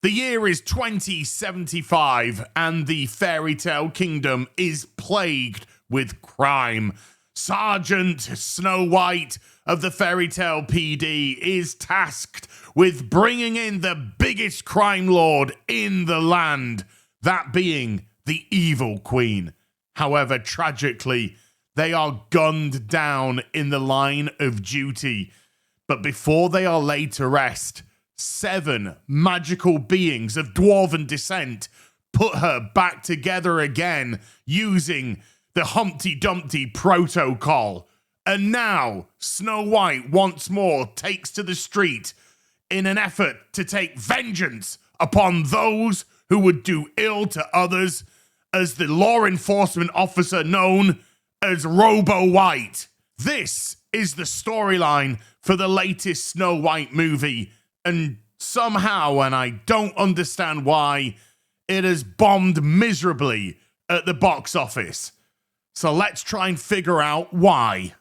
The year is 2075, and the fairy tale kingdom is plagued with crime. Sergeant Snow White of the Fairy Tale PD is tasked with bringing in the biggest crime lord in the land, that being the Evil Queen. However, tragically, they are gunned down in the line of duty. But before they are laid to rest, 7 magical beings of dwarven descent put her back together again using the Humpty Dumpty protocol. And now Snow White once more takes to the street in an effort to take vengeance upon those who would do ill to others, as the law enforcement officer known as Robo White. This is the storyline for the latest Snow White movie, and somehow, and I don't understand why, it has bombed miserably at the box office. So let's try and figure out why.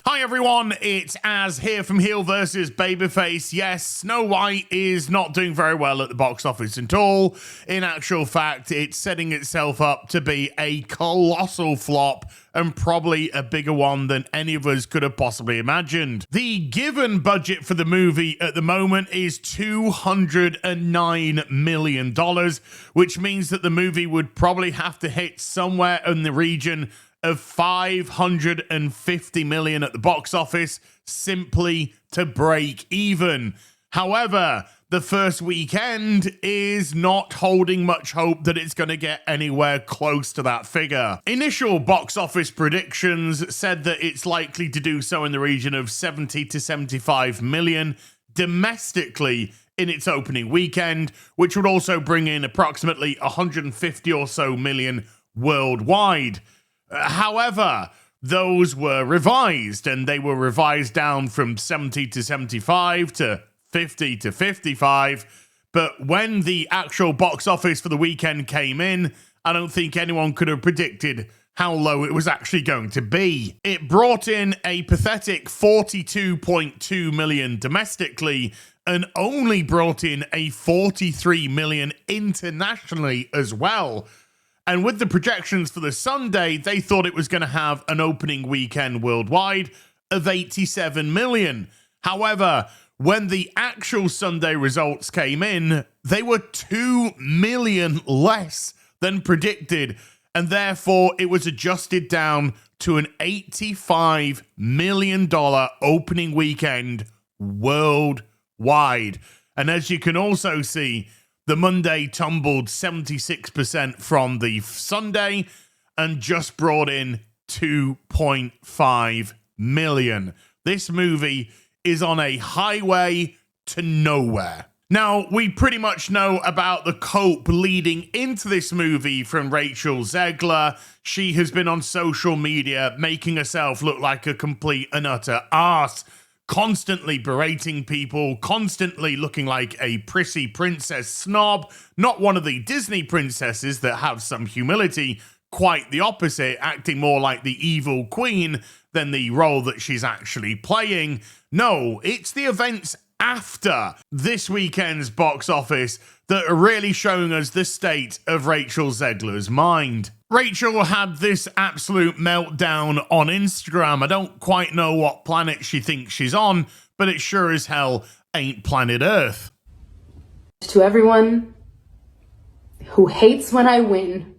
Hi everyone, it's Az here from HeelvsBabyface. Yes, Snow White is not doing very well at the box office at all. In actual fact, it's setting itself up to be a colossal flop, and probably a bigger one than any of us could have possibly imagined. The given budget for the movie at the moment is $209 million, which means that the movie would probably have to hit somewhere in the region of $550 million at the box office simply to break even. However, the first weekend is not holding much hope that it's going to get anywhere close to that figure. Initial box office predictions said that it's likely to do so in the region of 70 to 75 million domestically in its opening weekend, which would also bring in approximately 150 or so million worldwide. However, those were revised, and they were revised down from 70 to 75 to 50 to 55. But when the actual box office for the weekend came in, I don't think anyone could have predicted how low it was actually going to be. It brought in a pathetic 42.2 million domestically, and only brought in a 43 million internationally as well. And with the projections for the Sunday, they thought it was going to have an opening weekend worldwide of 87 million. However, when the actual Sunday results came in, they were 2 million less than predicted, and therefore it was adjusted down to an $85 million opening weekend worldwide. And as you can also see, the Monday tumbled 76% from the Sunday and just brought in 2.5 million. This movie is on a highway to nowhere. Now, we pretty much know about the cope leading into this movie from Rachel Zegler. She has been on social media making herself look like a complete and utter arse, constantly berating people, constantly looking like a prissy princess snob, not one of the Disney princesses that have some humility, quite the opposite, acting more like the evil queen than the role that she's actually playing. No, it's the events after this weekend's box office that are really showing us the state of Rachel Zegler's mind. Rachel had this absolute meltdown on Instagram. I don't quite know what planet she thinks she's on, but it sure as hell ain't planet Earth. To everyone who hates when I win.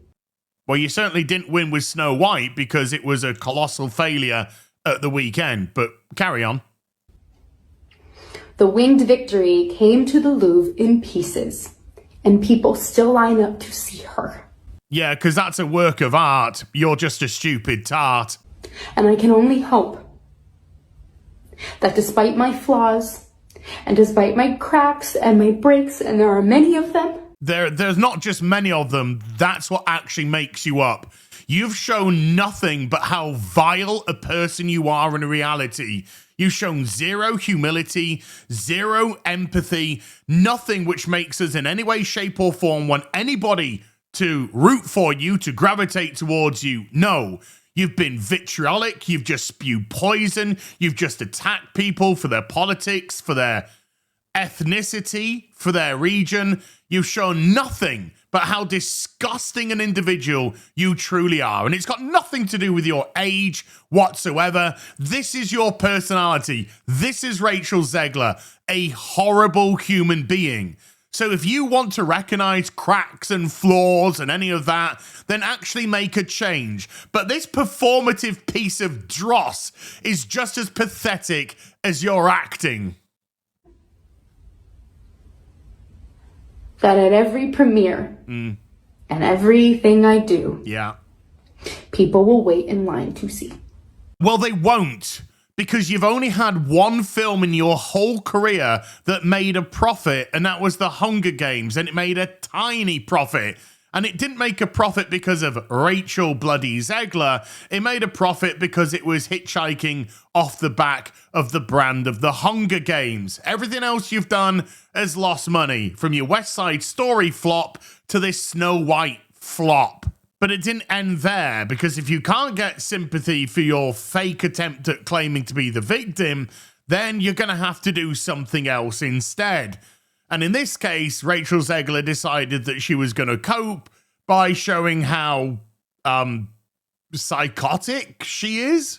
Well, you certainly didn't win with Snow White because it was a colossal failure at the weekend, but carry on. The winged victory came to the Louvre in pieces, and people still line up to see her. Yeah, because that's a work of art. You're just a stupid tart. And I can only hope that despite my flaws, and despite my cracks and my breaks, and there are many of them, There's not just many of them. That's what actually makes you up. You've shown nothing but how vile a person you are in reality. You've shown zero humility, zero empathy, nothing which makes us in any way, shape, or form want anybody to root for you, to gravitate towards you. No, You've been vitriolic. You've just spewed poison. You've just attacked people for their politics, for their ethnicity, for their region. You've shown nothing but how disgusting an individual you truly are. And it's got nothing to do with your age whatsoever. This is your personality. This is Rachel Zegler, a horrible human being. So if you want to recognize cracks and flaws and any of that, then actually make a change. But this performative piece of dross is just as pathetic as your acting. That at every premiere and everything I do, people will wait in line to see. Well, they won't, because you've only had one film in your whole career that made a profit, and that was The Hunger Games, and it made a tiny profit. And it didn't make a profit because of Rachel bloody Zegler. It made a profit because it was hitchhiking off the back of the brand of The Hunger Games. Everything else you've done has lost money, from your West Side Story flop to this Snow White flop. But it didn't end there, because if you can't get sympathy for your fake attempt at claiming to be the victim, then you're going to have to do something else instead. And in this case, Rachel Zegler decided that she was going to cope by showing how psychotic she is.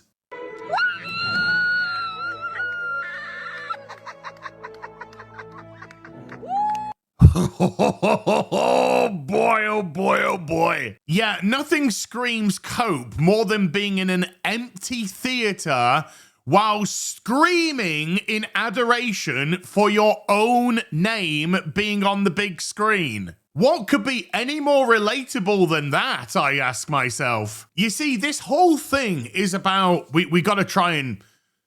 Oh boy, oh boy, oh boy. Yeah, nothing screams cope more than being in an empty theater while screaming in adoration for your own name being on the big screen. What could be any more relatable than that, I ask myself. You see, this whole thing is about, we got to try and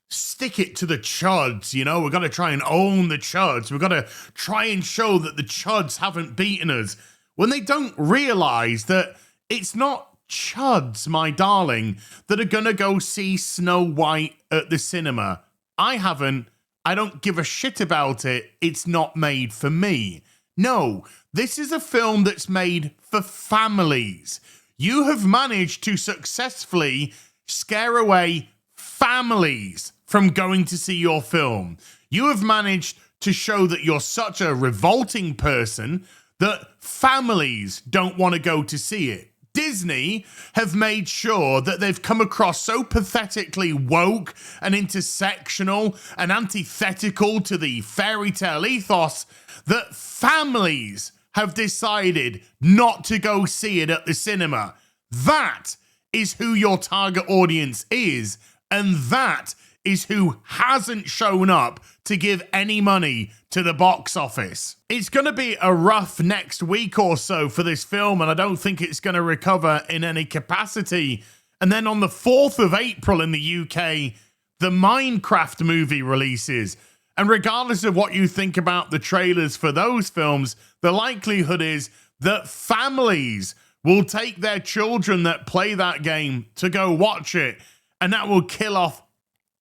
stick it to the chuds, you know? We've got to try and own the chuds. We've got to try and show that the chuds haven't beaten us, when they don't realize that it's not chuds, my darling, that are gonna go see Snow White at the cinema. I haven't. I don't give a shit about it. It's not made for me. No, this is a film that's made for families. You have managed to successfully scare away families from going to see your film. You have managed to show that you're such a revolting person that families don't want to go to see it. Disney have made sure that they've come across so pathetically woke and intersectional and antithetical to the fairy tale ethos that families have decided not to go see it at the cinema. That is who your target audience is, and that is who hasn't shown up to give any money to the box office. It's going to be a rough next week or so for this film, and I don't think it's going to recover in any capacity. And then on the 4th of April in the UK, the Minecraft movie releases. And regardless of what you think about the trailers for those films, the likelihood is that families will take their children that play that game to go watch it, and that will kill off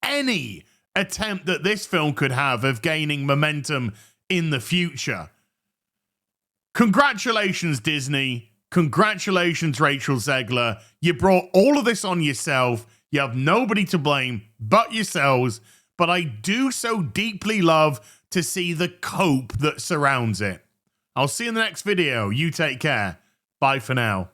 any attempt that this film could have of gaining momentum in the future. Congratulations, Disney. Congratulations, Rachel Zegler. You brought all of this on yourself. You have nobody to blame but yourselves. But I do so deeply love to see the cope that surrounds it. I'll see you in the next video. You take care. Bye for now.